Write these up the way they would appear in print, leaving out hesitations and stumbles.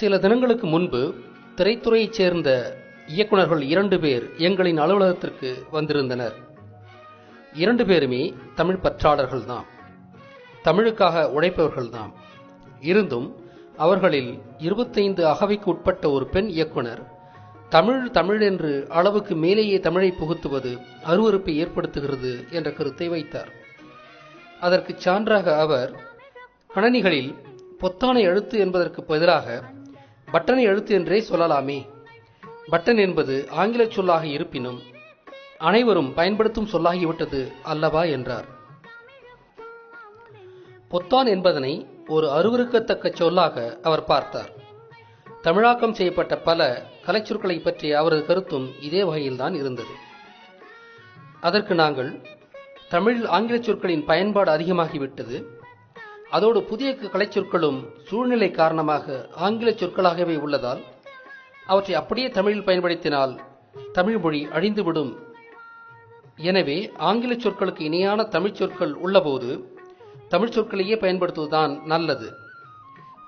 சில தினங்களுக்கு முன்பு திரைத்துறையைச் சேர்ந்த இயக்குநர்கள் 2 பேர் எங்களின் அலுவலகத்திற்கு வந்திருந்தனர். 2 பேருமே தமிழ் பற்றாளர்கள்தாம், தமிழுக்காக உழைப்பவர்கள்தாம். இருந்தும் அவர்களில் 25 அகவைக்கு உட்பட்ட ஒரு பெண் இயக்குனர் தமிழ் தமிழ் என்று அளவுக்கு மேலேயே தமிழை புகுத்துவது அருவருப்பை ஏற்படுத்துகிறது என்ற கருத்தை வைத்தார். அதற்கு சான்றாக அவர், கணனிகளில் பொத்தானை அழுத்து என்பதற்கு பதிலாக பட்டனை அழுத்து என்றே சொல்லலாமே, பட்டன் என்பது ஆங்கில சொல்லாக இருப்பினும் அனைவரும் பயன்படுத்தும் சொல்லாகிவிட்டது அல்லவா என்றார். பொத்தான் என்பதனை ஒரு அருவருக்கத்தக்க சொல்லாக அவர் பார்த்தார். தமிழாக்கம் செய்யப்பட்ட பல கலைச்சொற்களை பற்றிய அவரது கருத்தும் இதே வகையில்தான் இருந்தது. அதற்கு நாங்கள், தமிழில் ஆங்கில சொற்களின் பயன்பாடு அதிகமாகிவிட்டது, அதோடு புதிய கலைச்சொற்களும் சூழ்நிலை காரணமாக ஆங்கில சொற்களாகவே உள்ளதால் அவற்றை அப்படியே தமிழில் பயன்படுத்தினால் தமிழ் மொழி அழிந்துவிடும். எனவே ஆங்கில சொற்களுக்கு இணையான தமிழ் சொற்கள் உள்ளபோது தமிழ் சொற்களையே பயன்படுத்துவதுதான் நல்லது.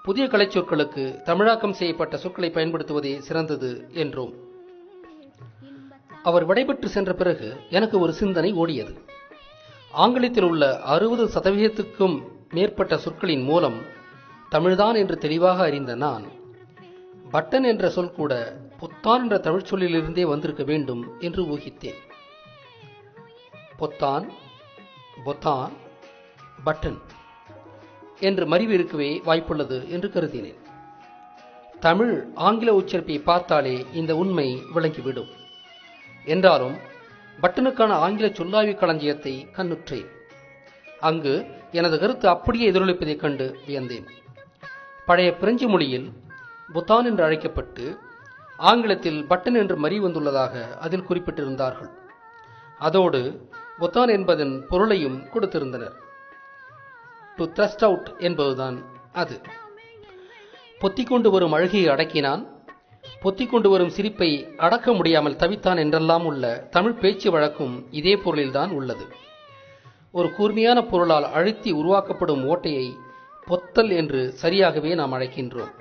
புதிய கலைச்சொற்களுக்கு தமிழாக்கம் செய்யப்பட்ட சொற்களை பயன்படுத்துவதே சிறந்தது என்றோம். அவர் விடைபெற்று சென்ற பிறகு எனக்கு ஒரு சிந்தனை ஓடியது. ஆங்கிலத்தில் உள்ள 60% மேற்பட்ட சொற்களின் மூலம் தமிழ்தான் என்று தெளிவாக அறிந்த நான், பட்டன் என்ற சொல் கூட பொத்தான் என்ற தமிழ் சொல்லிலிருந்தே வந்திருக்க வேண்டும் என்று ஊகித்தேன். பொத்தான், பொத்தான், பட்டன் என்று மறிவு இருக்கவே வாய்ப்புள்ளது என்று கருதினேன். தமிழ் ஆங்கில உச்சரிப்பை பார்த்தாலே இந்த உண்மை விளங்கிவிடும். என்றாலும் பட்டனுக்கான ஆங்கில சொல்லாய்வு களஞ்சியத்தை கண்ணுற்றேன். அங்கு எனது கருத்து அப்படியே எதிரொலிப்பதைக் கண்டு வியந்தேன். பழைய பிரெஞ்சு மொழியில் பொத்தான் என்று அழைக்கப்பட்டு ஆங்கிலத்தில் பட்டன் என்று மறி வந்துள்ளதாக அதில் குறிப்பிட்டிருந்தார்கள். அதோடு பொத்தான் என்பதன் பொருளையும் கொடுத்திருந்தனர். டு த்ரஸ்ட் அவுட் என்பதுதான் அது. பொத்திக்கொண்டு வரும் அழுகையை அடக்கினான், பொத்திக்கொண்டு வரும் சிரிப்பை அடக்க முடியாமல் தவித்தான் என்றெல்லாம் உள்ள தமிழ் பேச்சு வழக்கும் இதே பொருளில்தான் உள்ளது. ஒரு கூர்மையான பொருளால் அழுத்தி உருவாக்கப்படும் ஓட்டையை பொத்தல் என்று சரியாகவே நாம் அழைக்கின்றோம்.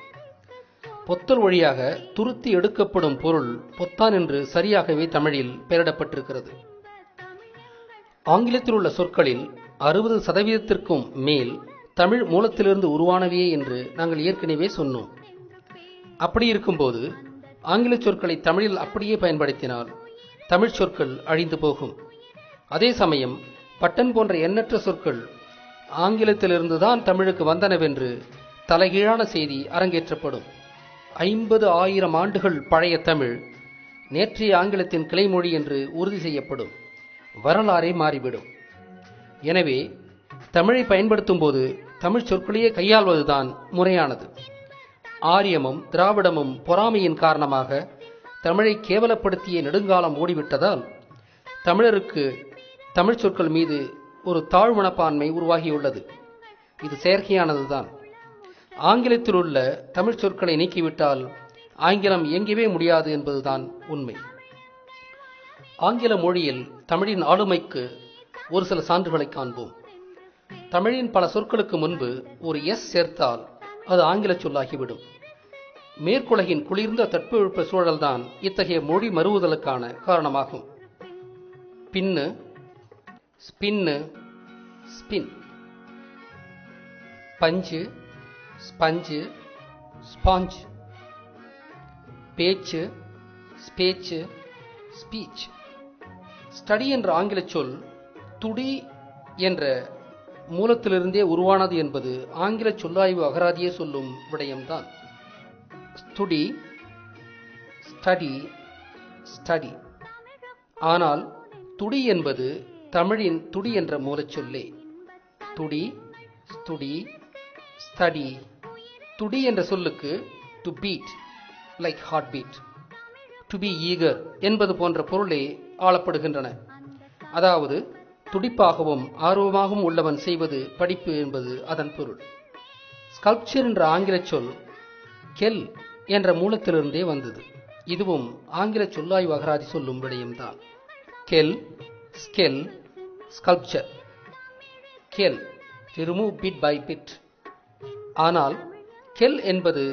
பொத்தல் வழியாக துருத்தி எடுக்கப்படும் பொருள் பொத்தான் என்று சரியாகவே தமிழில் பெயரிடப்பட்டிருக்கிறது. ஆங்கிலத்தில் உள்ள சொற்களில் 60% மேல் தமிழ் மூலத்திலிருந்து உருவானவையே என்று நாங்கள் ஏற்கனவே சொன்னோம். அப்படி இருக்கும்போது ஆங்கில சொற்களை தமிழில் அப்படியே பயன்படுத்தினால் தமிழ் சொற்கள் அழிந்து போகும். அதே சமயம் பட்டன் போன்ற எண்ணற்ற சொற்கள் ஆங்கிலத்திலிருந்துதான் தமிழுக்கு வந்தனவென்று தலைகீழான செய்தி அரங்கேற்றப்படும். 50,000 ஆண்டுகள் பழைய தமிழ் நேற்றைய ஆங்கிலத்தின் கிளைமொழி என்று உறுதி செய்யப்படும். வரலாறே மாறிவிடும். எனவே தமிழை பயன்படுத்தும் போது தமிழ் சொற்களையே கையாள்வதுதான் முறையானது. ஆரியமும் திராவிடமும் பொறாமையின் காரணமாக தமிழை கேவலப்படுத்திய நெடுங்காலம் ஓடிவிட்டதால் தமிழருக்கு தமிழ் சொற்கள் மீது ஒரு தாழ்மனப்பான்மை உருவாகியுள்ளது. இது செயற்கையானதுதான். ஆங்கிலத்தில் உள்ள தமிழ் சொற்களை நீக்கிவிட்டால் ஆங்கிலம் இயங்கவே முடியாது என்பதுதான் உண்மை. ஆங்கில மொழியில் தமிழின் ஆளுமைக்கு ஒரு சில சான்றுகளை காண்போம். தமிழின் பல சொற்களுக்கு முன்பு ஒரு எஸ் சேர்த்தால் அது ஆங்கில சொல்லாகிவிடும். மேற்குலகின் குளிர்ந்த தட்பவெப்ப சூழல்தான் இத்தகைய மொழி மறுவுதலுக்கான காரணமாகும். பின்னு, ஸ்பின்னு, ஸ்பின், பஞ்சு, ஸ்பஞ்சு, ஸ்பாஞ்ச், பேச்சு, ஸ்பேச்சு, ஸ்பீச். ஸ்டடி என்ற ஆங்கில சொல் துடி என்ற மூலத்திலிருந்தே உருவானது என்பது ஆங்கில சொல்லாய்வு அகராதியே சொல்லும் விடயம்தான். ஸ்டுடி, ஸ்டடி, ஸ்டடி. ஆனால் துடி என்பது தமிழின் துடி என்ற மூலச்சொல்லே. துடி, ஸ்டுடி, ஸ்டடி. துடி என்ற சொல்லுக்கு to beat, like heart beat, to be eager என்பது போன்ற பொருளே ஆளப்படுகின்றன. அதாவது துடிப்பாகவும் ஆர்வமாகவும் உள்ளவன் செய்வது படிப்பு என்பது அதன் பொருள். ஸ்கல்ப்சர் என்ற ஆங்கில சொல் கெல் என்ற மூலத்திலிருந்தே வந்தது. இதுவும் ஆங்கில சொல்லாய்வு அகராதி சொல்லும் விடயம்தான். கெல், ஸ்கெல், sculpture. கெல், to remove bit by bit. ஆனால் கெல் என்பது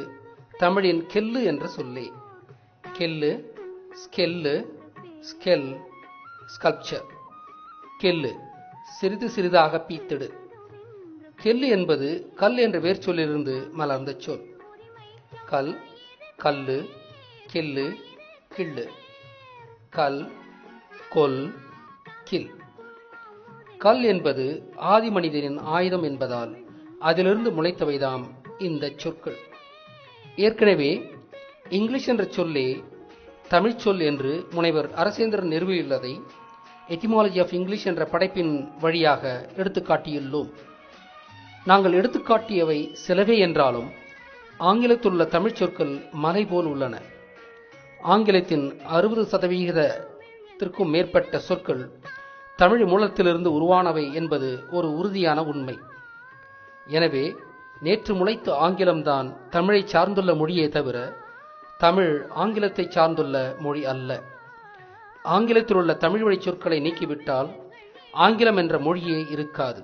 தமிழின் கெல்லு என்ற சொல்லே. கெல்லு, ஸ்கெல்லு, ஸ்கெல், ஸ்கல்ப்சர். கெல்லு சிறிது சிறிதாக பீத்திடு. கெல்லு என்பது கல் என்ற வேர்ச்சொல்லிலிருந்து மலர்ந்த சொல். கல், கல்லு, கெல்லு, கிள்ளு. கல், கொல், கில். கல் என்பது ஆதி மனிதனின் ஆயுதம் என்பதால் அதிலிருந்து முளைத்தவைதாம் இந்த சொற்கள். ஏற்கனவே இங்கிலீஷ் என்ற சொல்லே தமிழ் சொல் என்று முனைவர் அரசேந்திரன் நிறுவியுள்ளதை எட்டிமாலஜி ஆஃப் இங்கிலீஷ் என்ற படைப்பின் வழியாக எடுத்துக்காட்டியுள்ளோம். நாங்கள் எடுத்துக்காட்டியவை சிலவே என்றாலும் ஆங்கிலத்தில் உள்ள தமிழ் சொற்கள் மலை போல் உள்ளன. ஆங்கிலத்தின் 60% மேற்பட்ட சொற்கள் தமிழ் மூலத்திலிருந்து உருவானவை என்பது ஒரு உறுதியான உண்மை. எனவே நேற்று முளைத்த ஆங்கிலம்தான் தமிழை சார்ந்துள்ள மொழியே தவிர தமிழ் ஆங்கிலத்தை சார்ந்துள்ள மொழி அல்ல. ஆங்கிலத்தில் உள்ள தமிழ் வழி சொற்களை நீக்கிவிட்டால் ஆங்கிலம் என்ற மொழியே இருக்காது.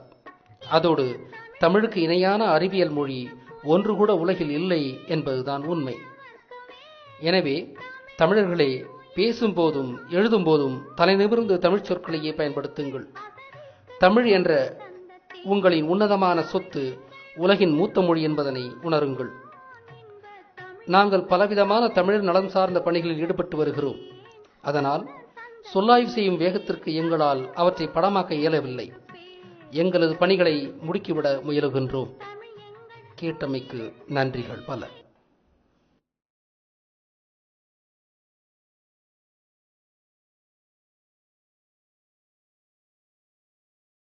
அதோடு தமிழுக்கு இணையான அறிவியல் மொழி ஒன்று கூட உலகில் இல்லை என்பதுதான் உண்மை. எனவே தமிழர்களே, பேசும்போதும் எழுதும்போதும் தலை நிமிர்ந்து தமிழ் சொற்களையே பயன்படுத்துங்கள். தமிழ் என்ற உங்களின் உன்னதமான சொத்து உலகின் மூத்த மொழி என்பதனை உணருங்கள். நாங்கள் பலவிதமான தமிழர் நலம் சார்ந்த பணிகளில் ஈடுபட்டு வருகிறோம். அதனால் சொல்லாய்வு செய்யும் வேகத்திற்கு எங்களால் அவற்றை படமாக்க இயலவில்லை. எங்களது பணிகளை முடுக்கிவிட முயலுகின்றோம். கேட்டமைக்கு நன்றிகள் பல.